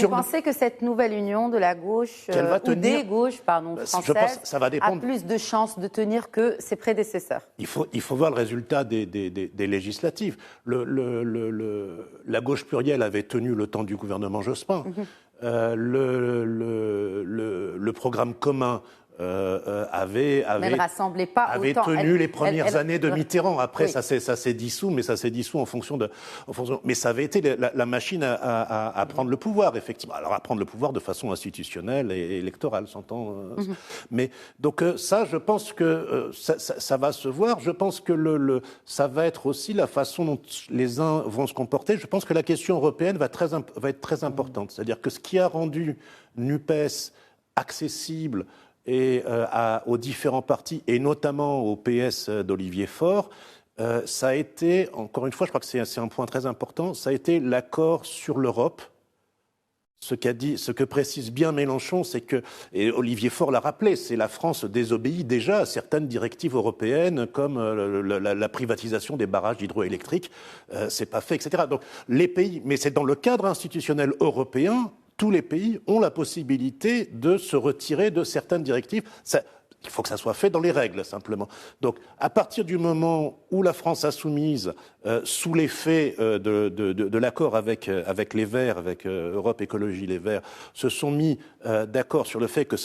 Vous pensez que cette nouvelle union de la gauche, ou des gauches, françaises, je pense, ça va dépendre. a plus de chances de tenir que ses prédécesseurs? Il faut voir le résultat des législatives. La gauche plurielle avait tenu le temps du gouvernement Jospin. Le programme commun avait tenu les premières années de Mitterrand. Après, oui. ça s'est dissous, mais ça s'est dissous en fonction. Mais ça avait été la machine à prendre le pouvoir, effectivement. Alors, à prendre le pouvoir de façon institutionnelle et électorale, s'entend. Mais donc ça, je pense que ça va se voir. Je pense que ça va être aussi la façon dont les uns vont se comporter. Je pense que la question européenne va être très importante. C'est-à-dire que ce qui a rendu NUPES accessible et aux différents partis, et notamment au PS d'Olivier Faure, ça a été, encore une fois, je crois que c'est un point très important, ça a été l'accord sur l'Europe. Ce que précise bien Mélenchon, c'est que, et Olivier Faure l'a rappelé, c'est la France désobéit déjà à certaines directives européennes, comme la privatisation des barrages hydroélectriques, c'est pas fait, etc. Donc les pays, mais c'est dans le cadre institutionnel européen, tous les pays ont la possibilité de se retirer de certaines directives. Il faut que ça soit fait dans les règles, simplement. Donc, à partir du moment où la France insoumise, sous l'effet de l'accord avec les Verts, avec Europe Écologie Les Verts, se sont mis d'accord sur le fait que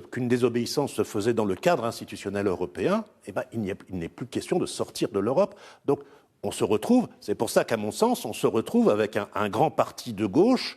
qu'une désobéissance se faisait dans le cadre institutionnel européen, eh ben, il n'est plus question de sortir de l'Europe. Donc, on se retrouve, c'est pour ça qu'à mon sens, on se retrouve avec un grand parti de gauche.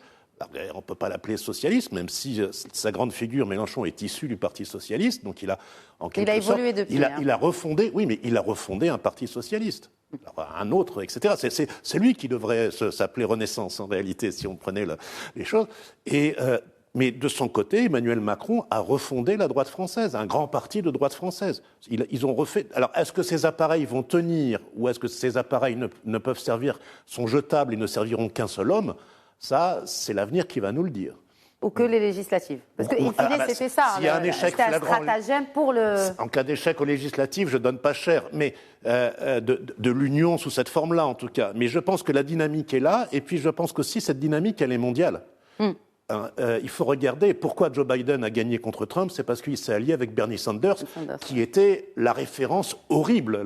On ne peut pas l'appeler socialiste, même si sa grande figure, Mélenchon, est issu du Parti socialiste. Donc il a, en quelque sorte, évolué depuis. Il a refondé, oui, mais il a refondé un Parti socialiste. Alors, un autre, etc. C'est lui qui devrait s'appeler Renaissance, en réalité, si on prenait les choses. Mais de son côté, Emmanuel Macron a refondé la droite française, un grand parti de droite française. Ils ont refait. Alors, est-ce que ces appareils vont tenir, ou est-ce que ces appareils ne peuvent servir, sont jetables et ne serviront qu'un seul homme? Ça, c'est l'avenir qui va nous le dire. Ou que les législatives. Parce que, in fine, c'était ça. S'il y a un échec c'était un stratagème pour le... En cas d'échec aux législatives, je ne donne pas cher, mais de l'union sous cette forme-là, en tout cas. Mais je pense que la dynamique est là, et puis je pense qu'aussi cette dynamique, elle est mondiale. Il faut regarder pourquoi Joe Biden a gagné contre Trump, c'est parce qu'il s'est allié avec Bernie Sanders, qui était la référence horrible,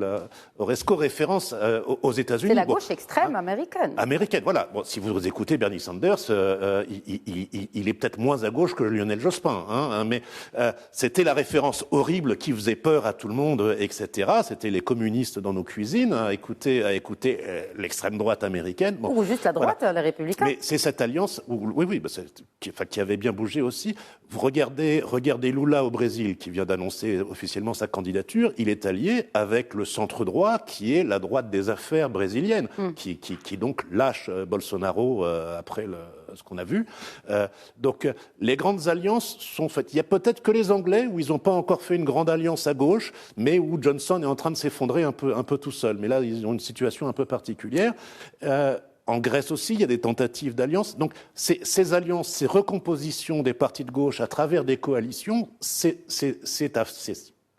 référence aux États-Unis. C'est la gauche extrême américaine. Américaine, voilà. Bon, si vous écoutez Bernie Sanders, il est peut-être moins à gauche que Lionel Jospin, mais c'était la référence horrible qui faisait peur à tout le monde, etc. C'était les communistes dans nos cuisines, à écouter l'extrême droite américaine. Bon, ou juste la droite, voilà. Les républicains. Mais c'est cette alliance, oui, qui avait bien bougé aussi. Vous regardez Lula au Brésil, qui vient d'annoncer officiellement sa candidature. Il est allié avec le centre-droit, qui est la droite des affaires brésilienne, qui donc lâche Bolsonaro après ce qu'on a vu. Donc les grandes alliances sont faites. Il y a peut-être que les Anglais, où ils n'ont pas encore fait une grande alliance à gauche, mais où Johnson est en train de s'effondrer un peu tout seul. Mais là, ils ont une situation un peu particulière. En Grèce aussi, il y a des tentatives d'alliance. Donc, ces alliances, ces recompositions des partis de gauche à travers des coalitions, c'est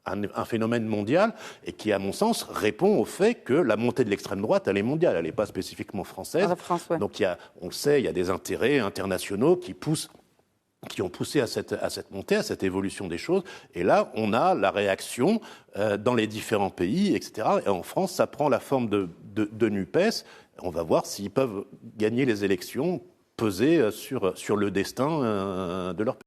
un phénomène mondial et qui, à mon sens, répond au fait que la montée de l'extrême droite, elle est mondiale, elle n'est pas spécifiquement française. Ouais. Donc, on le sait, il y a des intérêts internationaux qui ont poussé à cette montée, à cette évolution des choses. Et là, on a la réaction dans les différents pays, etc. Et en France, ça prend la forme de NUPES. On va voir s'ils peuvent gagner les élections, peser sur le destin de leur pays.